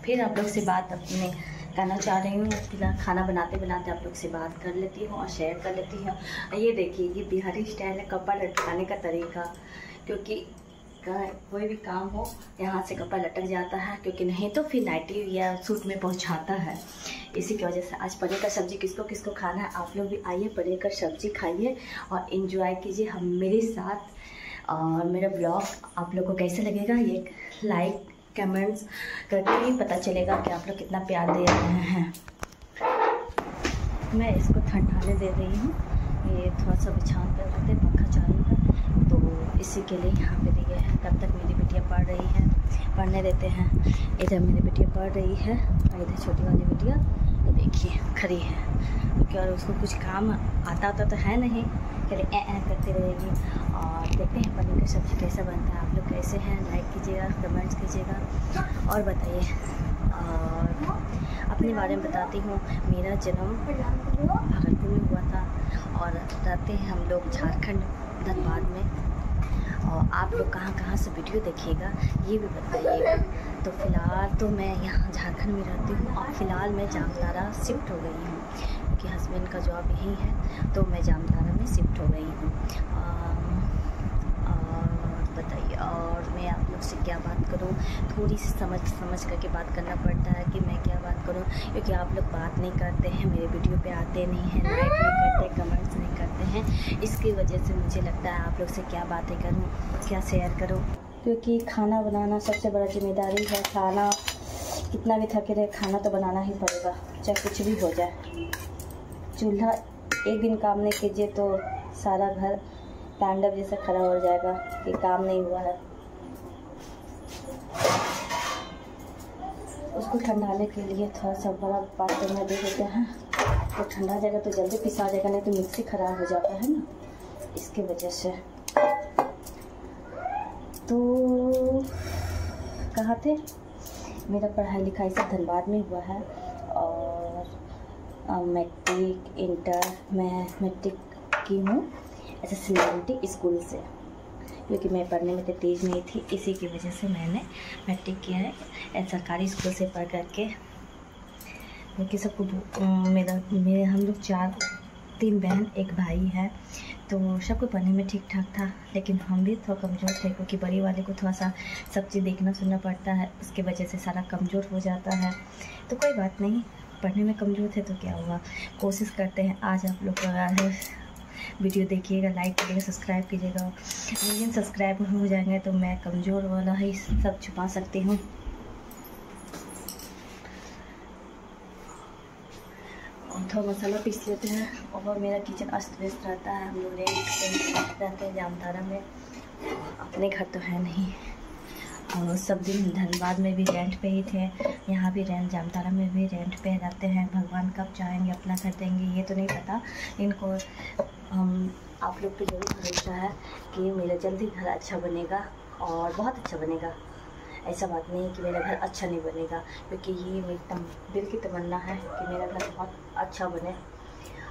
फिर आप लोग से बात अपने करना चाह रही हूँ। फिलहाल खाना बनाते बनाते आप लोग से बात कर लेती हूँ और शेयर कर लेती हूँ। ये देखिए, ये बिहारी स्टाइल है कपड़ा लटकाने का तरीका, क्योंकि कोई भी काम हो यहाँ से कपड़ा लटक जाता है, क्योंकि नहीं तो फिर नाइटी या सूट में पहुँचाता है। इसी की वजह से आज पनीर का सब्ज़ी किसको किसको खाना है, आप लोग भी आइए पनीर का सब्ज़ी खाइए और इन्जॉय कीजिए हम मेरे साथ। और मेरा ब्लॉग आप लोग को कैसे लगेगा, ये लाइक कमेंट्स करके ही पता चलेगा कि आप लोग कितना प्यार दे रहे हैं। मैं इसको ठंडाने दे रही हूँ, ये थोड़ा सा बिछान कर देते, पंखा चालू है तो इसी के लिए यहाँ पे दिए हैं। तब तक मेरी बिटिया पढ़ रही है, पढ़ने देते हैं। इधर मेरी बिटिया पढ़ रही है और इधर छोटी वाली बिटिया तो देखिए खड़ी है, क्योंकि और उसको कुछ काम आता तो है नहीं, चलिए करती रहेगी। और देखते हैं पनीर की सब्ज़ी कैसा बनता है। आप लोग कैसे हैं, लाइक कीजिएगा, कमेंट्स कीजिएगा और बताइए। और अपने बारे में बताती हूँ, मेरा जन्म भागलपुर में हुआ था और रहते हैं हम लोग झारखंड धनबाद में। और आप लोग कहाँ कहाँ से वीडियो देखिएगा ये भी बताइएगा। तो फ़िलहाल तो मैं यहाँ झारखंड में रहती हूँ और फ़िलहाल मैं जामताड़ा शिफ्ट हो गई हूँ, क्योंकि हस्बैंड का जॉब यहीं है तो मैं जामताड़ा में शिफ्ट हो गई हूँ। और बताइए, और मैं आप लोग से क्या बात करूँ, थोड़ी सी समझ करके बात करना पड़ता है कि मैं क्या बात करूँ, क्योंकि आप लोग बात नहीं करते हैं, मेरे वीडियो पे आते नहीं हैं, लाइक नहीं करते, कमेंट्स नहीं करते हैं। इसकी वजह से मुझे लगता है आप लोग से क्या बातें करूँ, क्या शेयर करूँ, क्योंकि खाना बनाना सबसे बड़ा जिम्मेदारी है। खाना कितना भी थके रहे, खाना तो बनाना ही पड़ेगा, चाहे कुछ भी हो जाए। चूल्हा एक दिन काम नहीं कीजिए तो सारा घर तांडव जैसा खड़ा हो जाएगा कि काम नहीं हुआ है। उसको ठंडाने के लिए थोड़ा सा बड़ा पात्र में दे देते हैं, तो ठंडा जाएगा तो जल्दी पिसा जाएगा, नहीं तो मिक्सी ख़राब हो जाता है ना, इसकी वजह से। तो कहाँ थे, मेरा पढ़ाई लिखाई सब धनबाद में हुआ है और मैट्रिक इंटर मैं मैट्रिक की हूँ ऐसे सीनियरिटी स्कूल से, क्योंकि मैं पढ़ने में तो तेज़ नहीं थी, इसी की वजह से मैंने मैट्रिक किया है सरकारी स्कूल से पढ़ करके। क्योंकि सबको मेरे हम लोग 3 बहन 1 भाई है, तो सबको पढ़ने में ठीक ठाक था, लेकिन हम भी थोड़ा कमज़ोर थे, क्योंकि बड़ी वाले को थोड़ा सा सब चीज़ देखना सुनना पड़ता है, उसकी वजह से सारा कमज़ोर हो जाता है। तो कोई बात नहीं, पढ़ने में कमज़ोर थे तो क्या हुआ, कोशिश करते हैं। आज आप लोग वीडियो देखिएगा, लाइक कीजिएगा, सब्सक्राइब कीजिएगा। मिलियन सब्सक्राइबर हो जाएंगे तो मैं कमज़ोर वाला ही सब छुपा सकती हूँ। थोड़ा मसाला पीस लेते हैं। और मेरा किचन अस्त व्यस्त रहता है, हम लोग रेंट रहते हैं जामताड़ा में, अपने घर तो है नहीं। और सब दिन धनबाद में भी रेंट पे ही थे, यहाँ भी रेंट, जामताड़ा में भी रेंट पे रहते हैं। भगवान कब चाहेंगे अपना घर देंगे ये तो नहीं पता इनको। आप लोग पे जरूर भरोसा है कि मेरा जल्दी घर अच्छा बनेगा और बहुत अच्छा बनेगा। ऐसा बात नहीं है कि मेरा घर अच्छा नहीं बनेगा, क्योंकि ये मेरी दिल की तमन्ना है कि मेरा घर बहुत अच्छा बने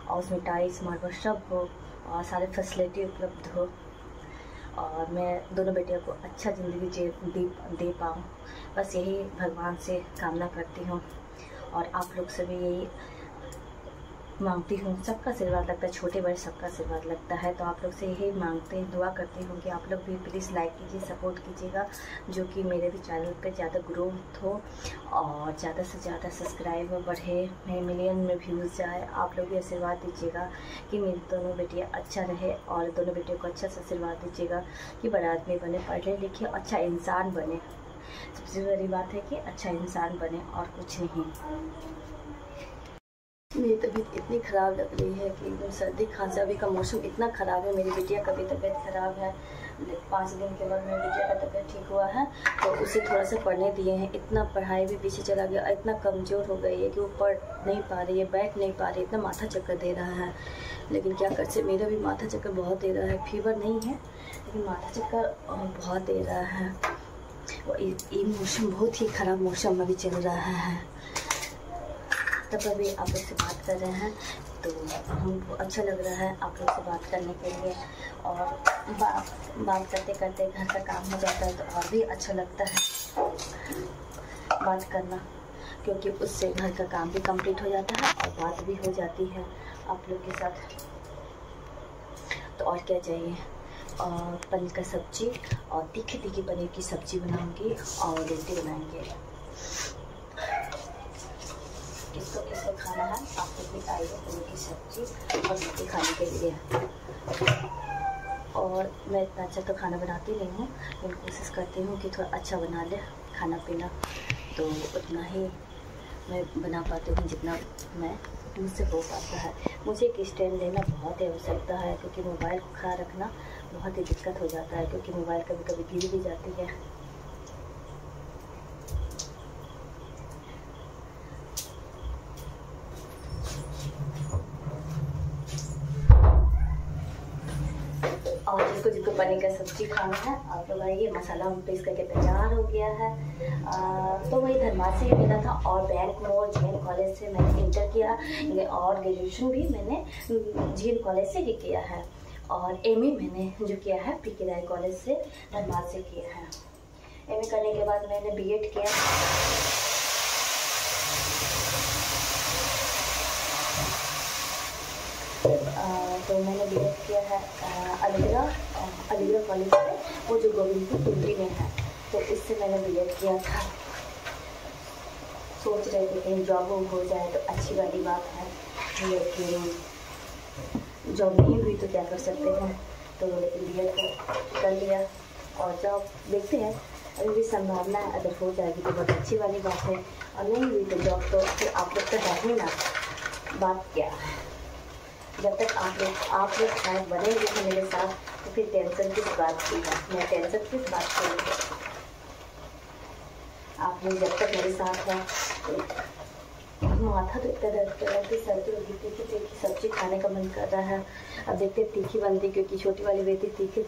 और उसमें टाइल्स मार्बल सब हो और सारे फैसिलिटी उपलब्ध हो और मैं दोनों बेटियों को अच्छा ज़िंदगी दे पाऊँ। बस यही भगवान से कामना करती हूँ और आप लोग से भी यही मांगती हूँ। सबका आशीर्वाद लगता है, छोटे बड़े सबका आशीर्वाद लगता है, तो आप लोग से यही मांगते हैं, दुआ करती हूँ कि आप लोग भी प्लीज़ लाइक कीजिए, सपोर्ट कीजिएगा, जो कि मेरे भी चैनल पे ज़्यादा ग्रोथ हो और ज़्यादा से ज़्यादा सब्सक्राइबर बढ़े, मेरे मिलियन में व्यूज़ जाए। आप लोग भी आशीर्वाद दीजिएगा कि मेरी दोनों बेटियाँ अच्छा रहे और दोनों बेटियों को अच्छा सा आशीर्वाद दीजिएगा कि बड़ा आदमी बने, पढ़े लिखे, अच्छा इंसान बने। सबसे बड़ी बात है कि अच्छा इंसान बने और कुछ नहीं। मेरी तबीयत इतनी ख़राब लग रही है कि एकदम सर्दी खांसी, अभी का मौसम इतना ख़राब है। मेरी बिटिया का भी तबीयत ख़राब है, 5 दिन के बाद मेरी बिटिया का तबीयत ठीक हुआ है, तो उसे थोड़ा सा पढ़ने दिए हैं। इतना पढ़ाई भी पीछे चला गया, इतना कमज़ोर हो गई है कि वो पढ़ नहीं पा रही है, बैठ नहीं पा रही, इतना माथा चक्कर दे रहा है। लेकिन क्या कर सकते, मेरा भी माथा चक्कर बहुत दे रहा है। फीवर नहीं है लेकिन माथा चक्कर बहुत दे रहा है। और ये मौसम बहुत ही ख़राब मौसम अभी चल रहा है। तब अभी आप लोग से बात कर रहे हैं तो हमको अच्छा लग रहा है आप लोग से बात करने के लिए। और बात करते करते घर का काम हो जाता है तो और भी अच्छा लगता है बात करना। क्योंकि उससे घर का काम भी कंप्लीट हो जाता है और बात भी हो जाती है आप लोग के साथ। तो और क्या चाहिए। और पनीर का सब्जी और तीखी तीखी पनीर की सब्जी बनाऊंगी और रोटी बनाएंगे। किसको किसको खाना है आप लोग भी आइए पनीर की सब्जी और रोटी खाने के लिए। और मैं इतना अच्छा तो खाना बनाती नहीं हूँ, लेकिन कोशिश करती हूँ कि थोड़ा अच्छा बना ले खाना पीना, तो उतना ही मैं बना पाती हूँ जितना मैं मुझसे हो पाता है। मुझे एक स्टैंड लेना बहुत ही आवश्यकता है, क्योंकि मोबाइल को खड़ा रखना बहुत ही दिक्कत हो जाता है, क्योंकि मोबाइल कभी कभी गिर भी जाती है। और जिसको पनीर का सब्जी खाना है आप लोग आइए। मसाला हम पेस्ट करके तैयार हो गया है। तो वही धनबाद से ही मिला था और बैंक मोड़ जीएन कॉलेज से मैंने इंटर किया और ग्रेजुएशन भी मैंने जीएन कॉलेज से ही किया है। और एमए मैंने जो किया है पीके राय कॉलेज से धनबाद से किया है। एमए करने के बाद मैंने बीएड किया। तो मैंने बीएड किया है अलीगढ़ कॉलेज से, वो जो गोविंदपुर दिल्ली में है, तो इससे मैंने बीएड किया था। सोच रहे थे कहीं जॉब हो जाए तो अच्छी वाली बात है, लेकिन जॉब नहीं हुई तो क्या कर सकते हैं। तो लेकिन बीएड कर लिया और जॉब देखते हैं, अभी भी संभावना है, अगर हो जाएगी तो बहुत अच्छी वाली बात है, और नहीं हुई तो जॉब तो फिर आप लोग का है ना। बात क्या है, जब तक आप लोग शायद बनेंगे मेरे साथ तो फिर टेंशन किस बात की है। मैं टेंशन किस बात की है, आप लोग जब तक मेरे साथ हैं। माथा तो इतना दर्द कर रहा है कि सर्दी होगी, तीखी सब्जी खाने का मन कर रहा है। अब देखते तीखी बनती, क्योंकि छोटी वाली बेटी तीखी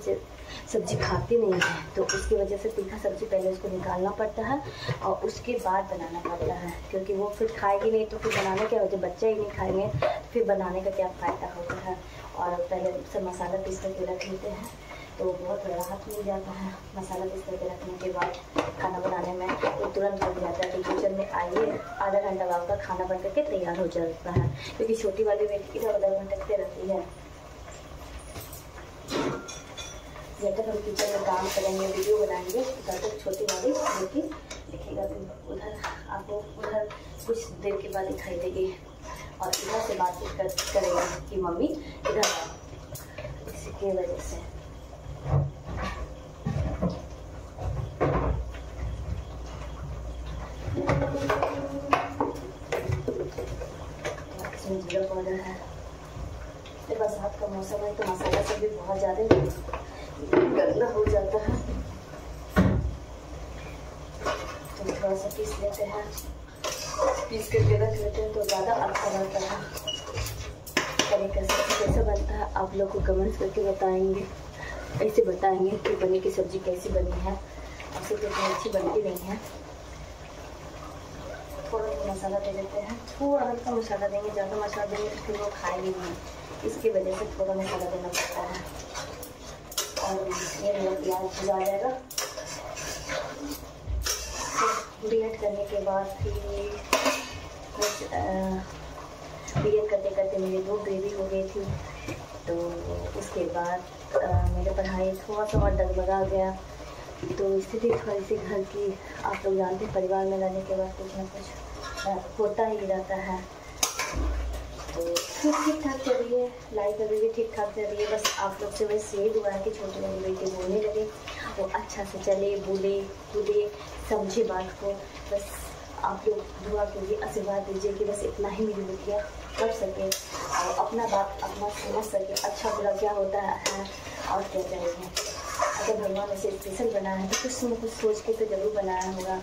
सब्जी खाती नहीं है, तो उसकी वजह से तीखा सब्जी पहले उसको निकालना पड़ता है और उसके बाद बनाना पड़ता है, क्योंकि वो फिर खाएगी नहीं तो फिर बनाने क्या होता है, बच्चे ही नहीं खाएंगे फिर बनाने का क्या फ़ायदा होता है। और पहले से मसाला पीस करके रख लेते हैं तो बहुत राहत मिल जाता है। मसाला पीस करके रखने के बाद खाना बनाने में तो तुरंत बन जाता है। तो किचन में आइए, आधा घंटा बाद का खाना बन करके तैयार हो जाता है, क्योंकि छोटी वाली बेटी इधर उधर भटकते रहती है। जब तक हम किचन में काम करेंगे, वीडियो बनाएंगे, तब तक छोटी वाली बेटी देखिएगा उधर, आपको उधर कुछ देर के बाद दिखाई देगी और इधर से बातचीत करेगी कि मम्मी इधर आओ। इसकी वजह से जीरा पाउडर है। तो बरसात का मौसम है तो मसाला सब भी बहुत ज़्यादा गंदा हो जाता है, तो थोड़ा सा पीस लेते हैं, पीस करके रख लेते हैं तो ज़्यादा अच्छा बनता है। पनीर का सब्जी कैसे बनता है आप लोग को कमेंट्स करके बताएंगे, ऐसे बताएंगे कि पनीर की सब्जी कैसी बनी है। ऐसे तो इतनी अच्छी बनती नहीं है। थोड़ा सा मसाला दे देते हैं, थोड़ा हल्का मसाला देंगे, ज़्यादा मसाला देंगे तो फिर वो खाएंगे नहीं, इसकी वजह से थोड़ा मसाला देना पड़ता है। और ये मेरा प्याज भुजा जाएगा। तो बीएड करने के बाद फिर बीएड करते करते मेरी 2 बेबी हो गई थी, तो उसके बाद मेरी पढ़ाई थोड़ा सा और डगमगा गया। तो स्थिति थोड़ी सी घर की आप लोग जानते हैं, परिवार में रहने के बाद कुछ ना कुछ होता ही रहता है। तो ठीक ठाक चल रही है लाइफ, अभी भी ठीक ठाक चल रही है। बस आप लोग से बस यही दुआ है कि छोटी वाली बेटी बोलने लगे, वो अच्छा से चले, बोले कूदे, समझे बात को। बस आप लोग दुआ कीजिए, आशीर्वाद दीजिए कि बस इतना ही मेरी बेटियाँ कर सके और अपना बात अपना समझ सके, अच्छा बुरा क्या होता है और क्या चाहिए। अगर भगवान ऐसे स्पेशल बनाया है तो कुछ न कुछ सोच के तो जरूर बनाया होगा।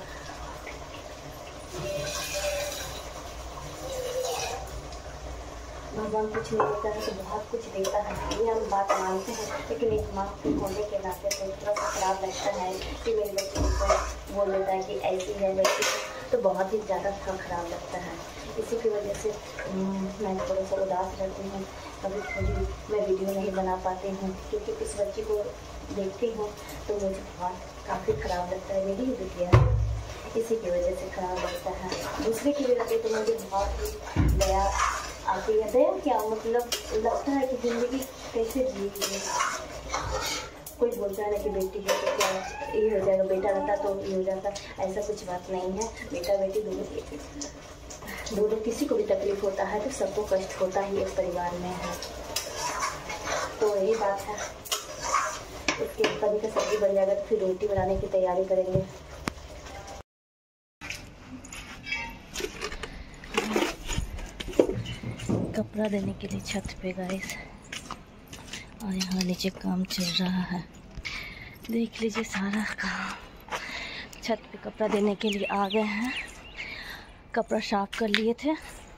भगवान कुछ नहीं देता है तो बहुत कुछ देता है, ये हम बात मानते हैं, लेकिन एक माँ होने के नाते तो थोड़ा सा खराब लगता है कि मेरे बच्चे को बोल देता है कि ऐसी है वैसी है, तो बहुत ही ज़्यादा खराब लगता है। इसी की वजह से मैं थोड़ा सा उदास रहती हूँ, कभी कभी मैं वीडियो नहीं बना पाती हूँ, क्योंकि इस बच्ची को देखती हूँ तो मुझे बहुत काफ़ी ख़राब लगता है। मेरी ही बेटियाँ इसी की वजह से ख़राब लगता है। दूसरे के लिए रहते तो मुझे बहुत दया आती है। दया क्या मतलब लगता है कि ज़िंदगी कैसे जिएगी। कोई बोलता है ना कि बेटी है तो क्या ये हो जाएगा, बेटा रहता तो ये हो जाता, ऐसा कुछ बात नहीं है। बेटा बेटी दोनों किसी को भी तकलीफ होता है तो सबको कष्ट होता ही एक परिवार में है, तो यही बात है। इसके कभी का सब्जी बन जाएगा तो फिर रोटी बनाने की तैयारी करेंगे। कपड़ा देने के लिए छत पे गाइस, और यहाँ नीचे काम चल रहा है। देख लीजिए सारा काम। छत पे कपड़ा देने के लिए आ गए हैं। कपड़ा साफ कर लिए थे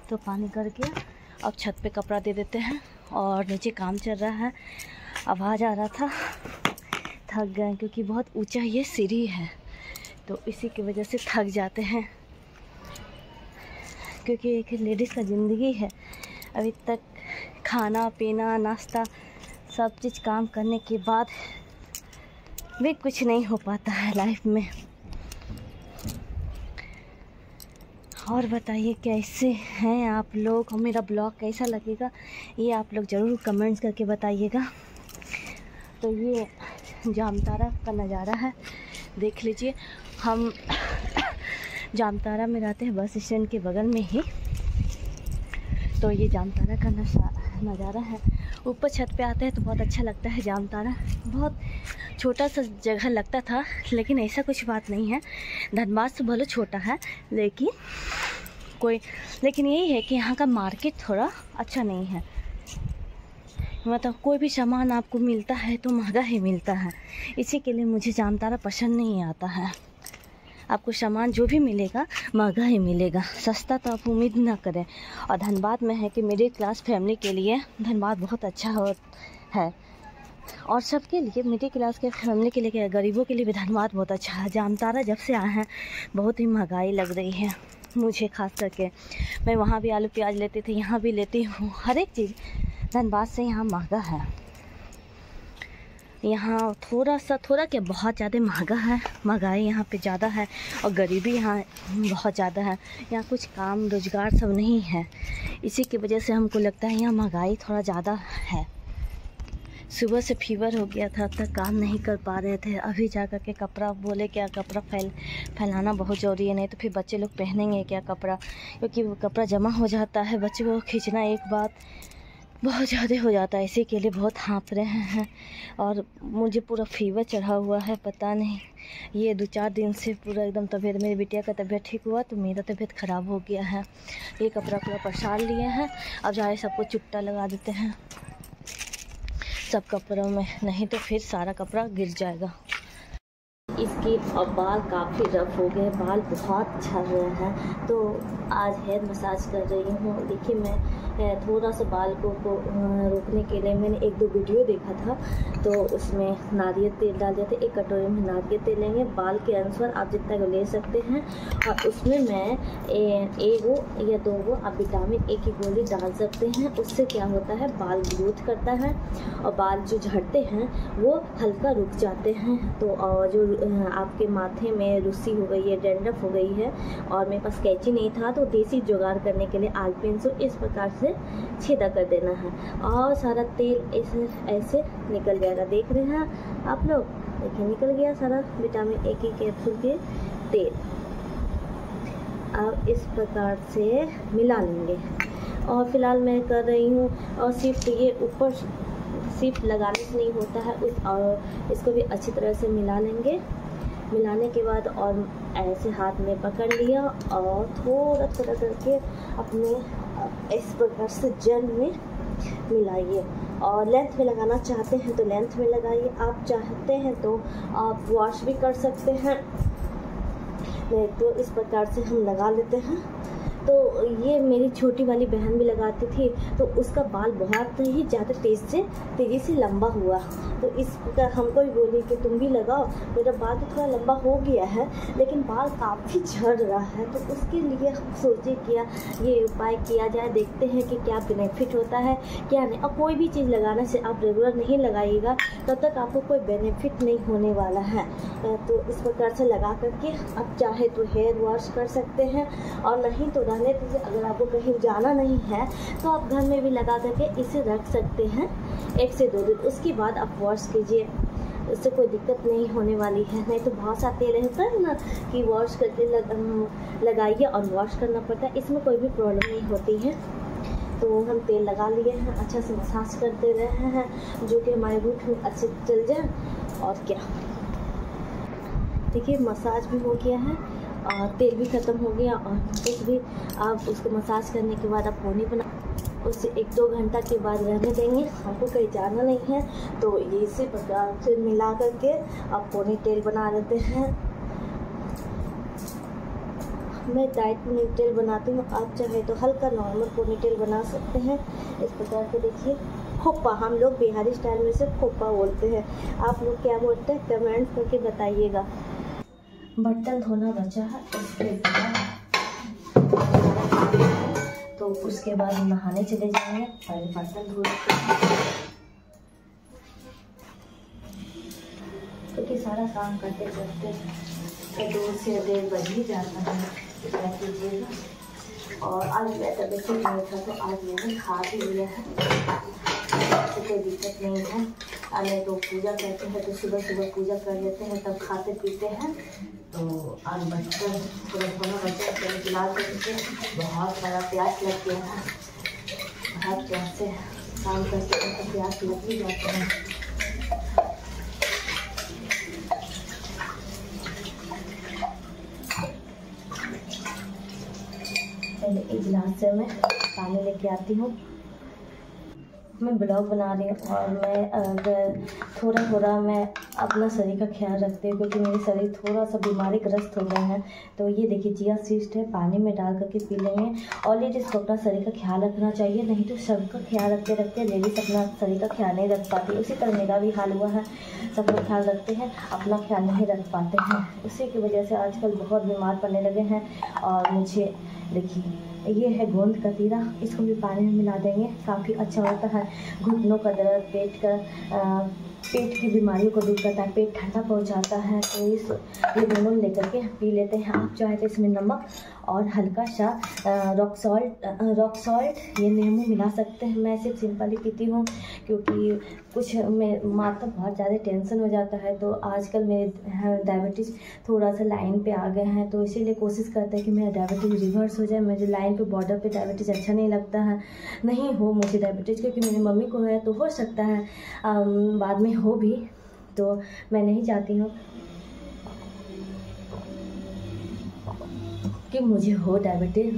तो पानी कर गया, अब छत पे कपड़ा दे देते हैं। और नीचे काम चल रहा है, आवाज़ आ रहा था, थक गए क्योंकि बहुत ऊंचा ये सीढ़ी है, तो इसी की वजह से थक जाते हैं। क्योंकि एक लेडीज़ का ज़िंदगी है, अभी तक खाना पीना नाश्ता सब चीज़ काम करने के बाद भी कुछ नहीं हो पाता है लाइफ में। और बताइए कैसे हैं आप लोग, और मेरा ब्लॉग कैसा लगेगा ये आप लोग ज़रूर कमेंट्स करके बताइएगा। तो ये जामताड़ा का नज़ारा है, देख लीजिए। हम जामताड़ा में रहते हैं, बस स्टैंड के बगल में ही। तो ये जामताड़ा का नज़ारा है। ऊपर छत पे आते हैं तो बहुत अच्छा लगता है। जामताड़ा बहुत छोटा सा जगह लगता था, लेकिन ऐसा कुछ बात नहीं है। धनबाद से भले छोटा है, लेकिन यही है कि यहाँ का मार्केट थोड़ा अच्छा नहीं है। मतलब कोई भी सामान आपको मिलता है तो महंगा ही मिलता है, इसी के लिए मुझे जामताड़ा पसंद नहीं आता है। आपको सामान जो भी मिलेगा महंगा ही मिलेगा, सस्ता तो आप उम्मीद ना करें। और धनबाद में है कि मिडिल क्लास फैमिली के लिए धनबाद बहुत अच्छा है, और सबके लिए, मिडिल क्लास के फैमिली के लिए, गरीबों के लिए भी धनबाद बहुत अच्छा है। जामताड़ा जब से आए हैं बहुत ही महंगाई लग रही है मुझे, खास करके। मैं वहाँ भी आलू प्याज लेती थी, यहाँ भी लेती हूँ। हर एक चीज़ धनबाद से यहाँ महंगा है। यहाँ थोड़ा क्या बहुत ज़्यादा महंगा है, महंगाई यहाँ पे ज़्यादा है, और गरीबी यहाँ बहुत ज़्यादा है। यहाँ कुछ काम रोज़गार सब नहीं है, इसी की वजह से हमको लगता है यहाँ महंगाई थोड़ा ज़्यादा है। सुबह से फीवर हो गया था, तब काम नहीं कर पा रहे थे। अभी जा कर के कपड़ा बोले क्या कपड़ा फैलाना बहुत ज़रूरी है, नहीं तो फिर बच्चे लोग पहनेंगे क्या कपड़ा, क्योंकि वो कपड़ा जमा हो जाता है। बच्चे को खींचना एक बात बहुत ज़्यादा हो जाता है, इसी के लिए बहुत हाँफ रहे हैं। और मुझे पूरा फीवर चढ़ा हुआ है, पता नहीं ये 2-4 दिन से पूरा एकदम तबीयत, मेरी बिटिया का तबीयत ठीक हुआ तो मेरा तबीयत ख़राब हो गया है। ये कपड़ा पूरा पसार लिए हैं, अब जाए सबको चुट्टा लगा देते हैं सब कपड़ों में, नहीं तो फिर सारा कपड़ा गिर जाएगा। इसके और बाल काफ़ी रफ़ हो गए, बाल बहुत झड़ रहे हैं, तो आज हेयर मसाज कर रही हूँ। देखिए मैं थोड़ा सा बाल को रोकने के लिए मैंने 1-2 वीडियो देखा था, तो उसमें नारियल तेल डाल देते। 1 कटोरी में नारियल तेल लेंगे, बाल के अनुसार आप जितना को ले सकते हैं, और उसमें मैं 1 या 2 आप विटामिन ए की गोली डाल सकते हैं। उससे क्या होता है, बाल ग्रोथ करता है और बाल जो झड़ते हैं वो हल्का रुक जाते हैं। तो और जो आपके माथे में रुस्सी हो गई है, डैंड्रफ हो गई है, और मेरे पास कैंची नहीं था, तो देसी जुगाड़ करने के लिए आलपिन से इस प्रकार से छेदा कर देना है, और सारा तेल ऐसे निकल जाएगा। देख रहे हैं आप लोग, देखिए निकल गया सारा विटामिन ए की कैप्सूल के तेल। अब इस प्रकार से मिला लेंगे, और फिलहाल मैं कर रही हूँ। और सिर्फ ये ऊपर सिर्फ लगाने से नहीं होता है, और इसको भी अच्छी तरह से मिला लेंगे। मिलाने के बाद और ऐसे हाथ में पकड़ लिया, और थोड़ा थोड़ा करके अपने इस प्रकार से जेल में मिलाइए। और लेंथ में लगाना चाहते हैं तो लेंथ में लगाइए, आप चाहते हैं तो आप वॉश भी कर सकते हैं। नहीं तो इस प्रकार से हम लगा लेते हैं। तो ये मेरी छोटी वाली बहन भी लगाती थी, तो उसका बाल बहुत ही ज़्यादा तेज़ी से लंबा हुआ। तो इसका हमको भी बोली कि तुम भी लगाओ। मेरा बाल तो थोड़ा लंबा हो गया है लेकिन बाल काफ़ी झड़ रहा है, तो उसके लिए हम सोचे किया ये उपाय किया जाए, देखते हैं कि क्या बेनिफिट होता है क्या नहीं। और कोई भी चीज़ लगाने से आप रेगुलर नहीं लगाइएगा तब तक आपको कोई बेनिफिट नहीं होने वाला है। तो इस प्रकार से लगा करके आप चाहे तो हेयर वॉश कर सकते हैं, और नहीं तो रहने दीजिए। अगर आपको कहीं जाना नहीं है तो आप घर में भी लगा करके इसे रख सकते हैं 1 से 2 दिन। उसके बाद आप वॉश कीजिए, उससे कोई दिक्कत नहीं होने वाली है। नहीं तो बहुत सा तेल रहता है ना कि वॉश करके लगाइए और वॉश करना पड़ता है, इसमें कोई भी प्रॉब्लम नहीं होती है। तो हम तेल लगा लिए हैं, अच्छा से मसाज करते रहे हैं जो कि हमारे रूट में अच्छे चल जाए। और क्या, देखिए मसाज भी हो गया है और तेल भी ख़त्म हो गया। और कुछ भी आप उसको मसाज करने के बाद आप पोनी बना, उससे 1-2 घंटा के बाद रहने देंगे। हमको कहीं जाना नहीं है तो ये इसी प्रकार से मिला करके आप पोनी टेल बना लेते हैं। मैं टाइट पोनी टेल बनाती हूँ, आप चाहे तो हल्का नॉर्मल पोनी टेल बना सकते हैं। इस प्रकार से देखिए खोपा, हम लोग बिहारी स्टाइल में से खोपा बोलते हैं। आप लोग क्या बोलते हैं कमेंट करके बताइएगा। बर्तन धोना बचा है, तो उसके बाद हम नहाने चले जाएंगे। पहले बर्तन धो लेते हैं क्योंकि सारा काम करते करते 2 से 1.5 बज ही जाता है। क्या कीजिएगा। और आज मेरा तबीयत ठीक नहीं था तो आज मैंने खा भी लिया है, तो कोई दिक्कत नहीं है। नहीं तो पूजा करते हैं तो सुबह पूजा कर लेते हैं तब खाते पीते हैं। तो आज बर्तन पूरा धोना बचा है, गिलास करके बहुत सारा प्यास लग गया है। बहुत प्यास से काम करते हैं तो प्यास लग ही जाता है। पहले एक गिलास से मैं पानी लेके आती हूँ। मैं ब्लॉग बना रही हूँ और मैं अगर थोड़ा मैं अपना शरीर का ख्याल रखती हूँ क्योंकि मेरे शरीर थोड़ा सा बीमारी ग्रस्त हो गए हैं। तो ये देखिए चिया सीड्स है, पानी में डाल करके पी लेंगे। ऑलरेडी इसको अपना शरीर का ख्याल रखना चाहिए, नहीं तो सबका ख्याल रखते रखते लेडीज अपना शरीर का ख्याल नहीं रख पाती। उसी तरह मेरा भी हाल हुआ है, सब लोग ख्याल रखते हैं अपना ख्याल नहीं रख पाते हैं। उसी की वजह से आजकल बहुत बीमार पड़ने लगे हैं। और मुझे देखिए ये है गोंद कतीरा, इसको भी पानी में मिला देंगे, काफ़ी अच्छा होता है। घुटनों का दर्द, पेट की बीमारियों को दूर करता है, पेट ठंडा पहुंचाता है। तो ये दोनों लेकर के पी लेते हैं। आप चाहे तो इसमें नमक और हल्का सा रॉक सॉल्ट ये नींबू मिला सकते हैं। मैं सिर्फ सिंपल ही पीती हूँ क्योंकि कुछ में माथा बहुत ज़्यादा टेंशन हो जाता है। तो आजकल मेरे डायबिटीज़ थोड़ा सा लाइन पे आ गए हैं, तो इसीलिए कोशिश करते हैं कि मेरा डायबिटीज़ रिवर्स हो जाए। मुझे लाइन पे बॉर्डर पे डायबिटीज़ अच्छा नहीं लगता है, नहीं हो मुझे डायबिटीज़, क्योंकि मेरी मम्मी को है तो हो सकता है बाद में हो भी, तो मैं नहीं चाहती हूँ कि मुझे हो डायबिटीज़,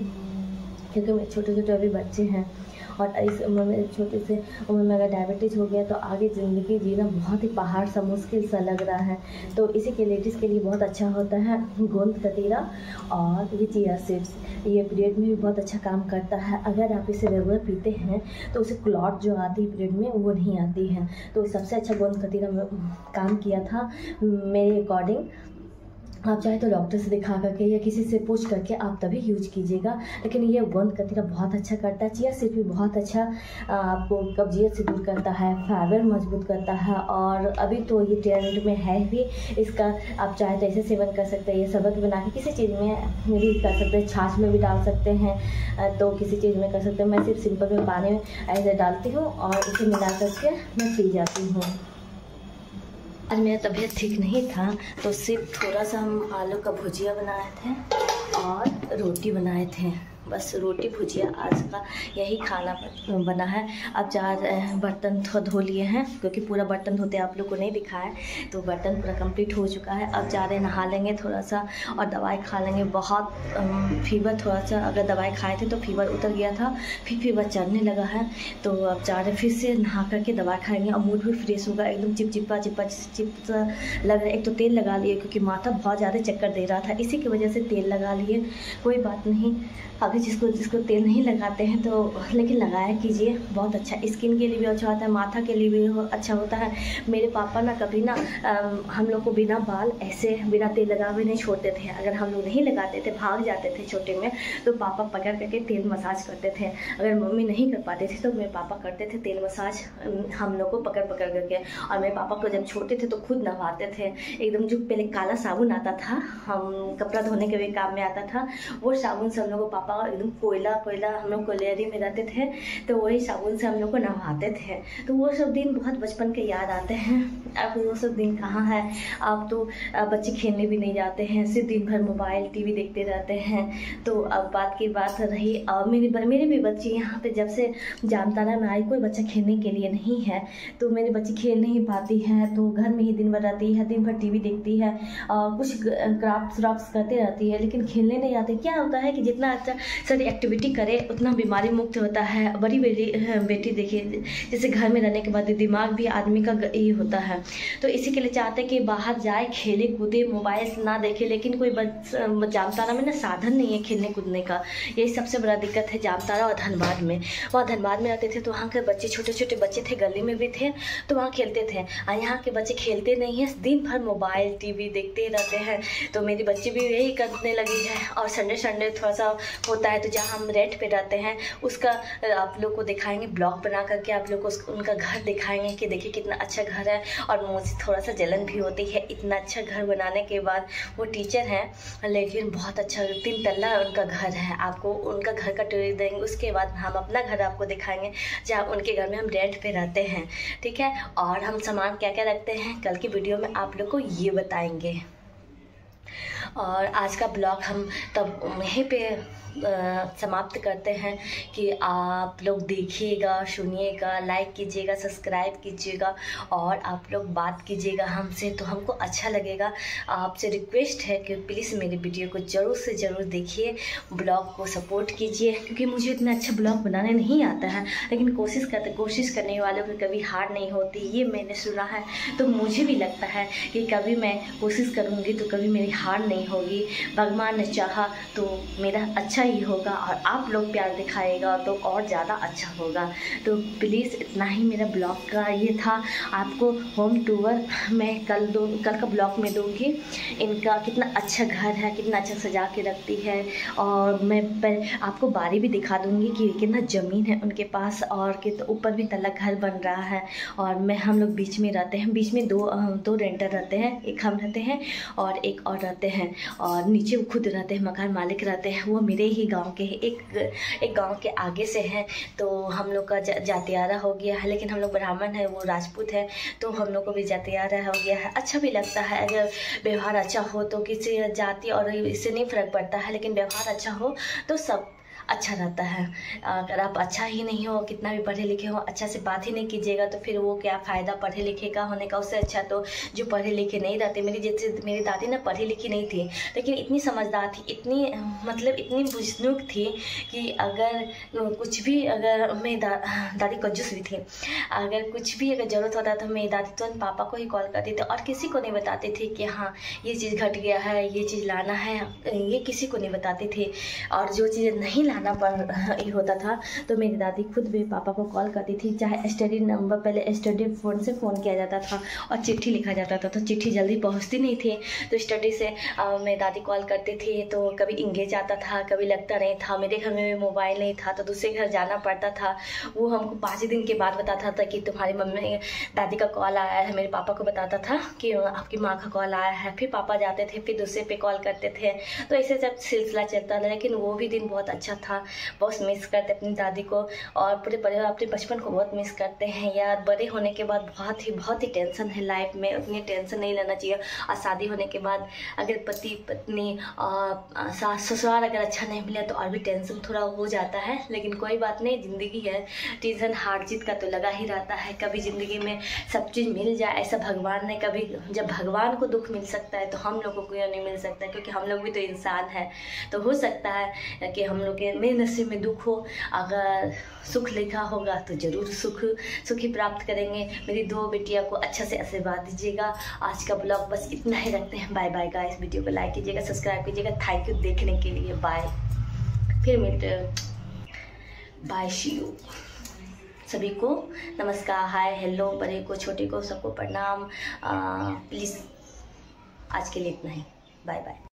क्योंकि मेरे छोटे अभी बच्चे हैं और इस उम्र में, छोटे से उम्र में अगर डायबिटीज़ हो गया तो आगे ज़िंदगी जीना बहुत ही पहाड़ सा मुश्किल सा लग रहा है। तो इसी के लेडीज़ के लिए बहुत अच्छा होता है गोंद कतीरा और ये चिया सीड्स। ये पीरियड में भी बहुत अच्छा काम करता है। अगर आप इसे रेगुलर पीते हैं तो उसे क्लॉट जो आती है पीरियड में वो नहीं आती है। तो सबसे अच्छा गोंद कतीरा काम किया था मेरे अकॉर्डिंग। आप चाहे तो डॉक्टर से दिखा करके या किसी से पूछ करके आप तभी यूज कीजिएगा, लेकिन ये गोंद कतीरा बहुत अच्छा करता है। चिया सीड भी बहुत अच्छा आपको कब्जियत से दूर करता है, फाइबर मजबूत करता है। और अभी तो ये ट्रेंड में है भी इसका, आप चाहे तो ऐसे सेवन कर सकते हैं। ये शरबत बना के किसी चीज़ में भी कर सकते हैं, छाछ में भी डाल सकते हैं, तो किसी चीज़ में कर सकते हैं। मैं सिर्फ सिंपल में पानी में ऐसे डालती हूँ और इसे मिला करके मैं पी जाती हूँ। आज मेरा तबीयत ठीक नहीं था तो सिर्फ थोड़ा सा हम आलू का भुजिया बनाए थे और रोटी बनाए थे, बस रोटी भुजिया आज का यही खाना बना है। अब 4 बर्तन धो लिए हैं क्योंकि पूरा बर्तन धोते आप लोग को नहीं दिखाया, तो बर्तन पूरा कंप्लीट हो चुका है। अब जा रहे नहा लेंगे थोड़ा सा और दवाई खा लेंगे। बहुत फीवर, थोड़ा सा अगर दवाई खाए थे तो फीवर उतर गया था, फिर फीवर चढ़ने लगा है। तो अब जा रहे फिर से नहा करके दवा खाएंगे और मूड भी फ्रेश होगा। एकदम चिपचिपा लग रहा है। एक तो तेल लगा लिए क्योंकि माथा बहुत ज़्यादा चक्कर दे रहा था, इसी की वजह से तेल लगा लिए। कोई बात नहीं, अभी जिसको तेल नहीं लगाते हैं तो लेकिन लगाया कीजिए, बहुत अच्छा, स्किन के लिए भी अच्छा होता है, माथा के लिए भी अच्छा होता है। मेरे पापा ना कभी ना हम लोग को बिना बाल ऐसे बिना तेल लगा हुए नहीं छोड़ते थे। अगर हम लोग नहीं लगाते थे, भाग जाते थे छोटे में, तो पापा पकड़ करके तेल मसाज करते थे। अगर मम्मी नहीं कर पाते थे तो मेरे पापा करते थे तेल मसाज हम लोग को पकड़ करके। और मेरे पापा को जब छोटे थे तो खुद नहवाते थे एकदम। जो पहले काला साबुन आता था, हम कपड़ा धोने के भी काम में आता था, वो साबुन से हम लोग को पापा एकदम कोयला हम लोग कोयलेरी में रहते थे, तो वही साबुन से हम लोग को नहवाते थे। तो वो सब दिन बहुत बचपन के याद आते हैं। अब वो सब दिन कहाँ है। अब तो बच्चे खेलने भी नहीं जाते हैं, सिर्फ दिन भर मोबाइल टीवी देखते रहते हैं। तो अब बात की बात रही, मेरे भी बच्चे यहाँ पे जब से जामताड़ा में आई, कोई बच्चा खेलने के लिए नहीं है, तो मेरे बच्चे खेल नहीं पाती है, तो घर में ही दिन भर रहती है, दिन भर टीवी देखती है, कुछ क्राफ्ट्स करते रहती है, लेकिन खेलने नहीं आते। क्या होता है कि जितना अच्छा सारी एक्टिविटी करे उतना बीमारी मुक्त होता है। बड़ी बेटी देखिए, जैसे घर में रहने के बाद दिमाग भी आदमी का ये होता है, तो इसी के लिए चाहते हैं कि बाहर जाए, खेले कूदे, मोबाइल ना देखे। लेकिन कोई जामताड़ा में ना साधन नहीं है खेलने कूदने का, यही सबसे बड़ा दिक्कत है जामताड़ा और धनबाद में। वहाँ धनबाद में रहते थे तो वहाँ के बच्चे छोटे छोटे बच्चे थे, गली में भी थे, तो वहाँ खेलते थे। और यहाँ के बच्चे खेलते नहीं हैं, दिन भर मोबाइल टीवी देखते रहते हैं। तो मेरी बच्ची भी यही करने लगी है। और संडे थोड़ा सा होता है तो जहाँ हम रेंट पे रहते हैं उसका आप लोग को दिखाएंगे, ब्लॉग बना करके आप लोग को उनका घर दिखाएंगे कि देखिए कितना अच्छा घर है। और मुझे थोड़ा सा जलन भी होती है, इतना अच्छा घर बनाने के बाद। वो टीचर हैं लेकिन बहुत अच्छा 3 तल्ला उनका घर है। आपको उनका घर का टूर देंगे, उसके बाद हम अपना घर आपको दिखाएंगे जहाँ उनके घर में हम रेंट पे रहते हैं, ठीक है। और हम सामान क्या क्या रखते हैं कल की वीडियो में आप लोग को ये बताएंगे। और आज का ब्लॉग हम तब यहीं पे समाप्त करते हैं कि आप लोग देखिएगा, सुनिएगा, लाइक कीजिएगा, सब्सक्राइब कीजिएगा और आप लोग बात कीजिएगा हमसे, तो हमको अच्छा लगेगा। आपसे रिक्वेस्ट है कि प्लीज़ मेरी वीडियो को ज़रूर से ज़रूर देखिए, ब्लॉग को सपोर्ट कीजिए, क्योंकि मुझे इतना अच्छा ब्लॉग बनाने नहीं आता है, लेकिन कोशिश करने वालों की कभी हार नहीं होती, ये मैंने सुना है। तो मुझे भी लगता है कि कभी मैं कोशिश करूँगी तो कभी मेरी हार नहीं होगी। भगवान ने चाहा तो मेरा अच्छा ही होगा और आप लोग प्यार दिखाएगा तो और ज़्यादा अच्छा होगा। तो प्लीज़ इतना ही मेरा ब्लॉग का ये था। आपको होम टूर मैं कल का ब्लॉग में दूँगी। इनका कितना अच्छा घर है, कितना अच्छा सजा के रखती है। और मैं आपको बारी भी दिखा दूँगी कि कितना ज़मीन है उनके पास, और कि ऊपर भी तल्ला घर बन रहा है। और हम लोग बीच में रहते हैं, बीच में दो रेंटर रहते हैं, एक हम रहते हैं और एक और रहते हैं, और नीचे वो खुद रहते हैं, मकान मालिक रहते हैं। वो मेरे ही गांव के हैं, एक गांव के आगे से हैं। तो हम लोग का जातियारा हो गया है, लेकिन हम लोग ब्राह्मण है, वो राजपूत है, तो हम लोग को भी जातियारा हो गया है। अच्छा भी लगता है अगर व्यवहार अच्छा हो तो, किसी जाति और इससे नहीं फ़र्क पड़ता है, लेकिन व्यवहार अच्छा हो तो सब अच्छा रहता है। अगर आप अच्छा ही नहीं हो, कितना भी पढ़े लिखे हो, अच्छा से बात ही नहीं कीजिएगा तो फिर वो क्या फ़ायदा पढ़े लिखे का होने का। उससे अच्छा तो जो पढ़े लिखे नहीं रहते, मेरी दादी ना पढ़ी लिखी नहीं थी, लेकिन इतनी समझदार थी, इतनी बुझनुक थी कि अगर कुछ भी, अगर मेरी दादी कंजूस भी थी, अगर कुछ भी अगर ज़रूरत होता तो मेरी दादी तुरंत पापा को ही कॉल करती थी और किसी को नहीं बताती थी कि हाँ ये चीज़ घट गया है, ये चीज़ लाना है, ये किसी को नहीं बताती थी। और जो चीज़ नहीं लाना पर होता था तो मेरी दादी खुद भी पापा को कॉल करती थी। चाहे स्टडी नंबर, पहले स्टडी फ़ोन से फ़ोन किया जाता था और चिट्ठी लिखा जाता था, तो चिट्ठी जल्दी पहुंचती नहीं थी, तो स्टडी से मेरी दादी कॉल करती थी। तो कभी इंगेज आता था, कभी लगता नहीं था। मेरे घर में भी मोबाइल नहीं था तो दूसरे घर जाना पड़ता था। वो हमको 5 दिन के बाद बताता था कि तुम्हारी मम्मी दादी का कॉल आया है। मेरे पापा को बताता था कि आपकी माँ का कॉल आया है, फिर पापा जाते थे, फिर दूसरे पे कॉल करते थे। तो ऐसे सब सिलसिला चलता था, लेकिन वो भी दिन बहुत अच्छा था। बहुत मिस करते अपनी दादी को और पूरे परिवार अपने बचपन को बहुत मिस करते हैं यार। बड़े होने के बाद बहुत ही टेंशन है लाइफ में, उतनी टेंशन नहीं लेना चाहिए। और शादी होने के बाद अगर पति पत्नी और सास ससुराल अगर अच्छा नहीं मिला तो और भी टेंशन थोड़ा हो जाता है, लेकिन कोई बात नहीं, ज़िंदगी है। टेंशन हार जीत का तो लगा ही रहता है। कभी ज़िंदगी में सब चीज़ मिल जाए ऐसा भगवान ने, कभी जब भगवान को दुख मिल सकता है तो हम लोगों को क्यों नहीं मिल सकता, क्योंकि हम लोग भी तो इंसान है। तो हो सकता है कि हम लोग के मेरे नसीब में दुख हो, अगर सुख लिखा होगा तो ज़रूर सुख ही प्राप्त करेंगे। मेरी 2 बेटियां को अच्छा से आशीर्वाद दीजिएगा। आज का ब्लॉग बस इतना ही रखते हैं। Bye bye guys. वीडियो को लाइक कीजिएगा, सब्सक्राइब कीजिएगा। थैंक यू देखने के लिए। बाय। फिर मिलते हैं। Bye, see you. सभी को नमस्कार, हाय, हेलो, बड़े को छोटे को सबको प्रणाम। प्लीज़ आज के लिए इतना ही। Bye bye.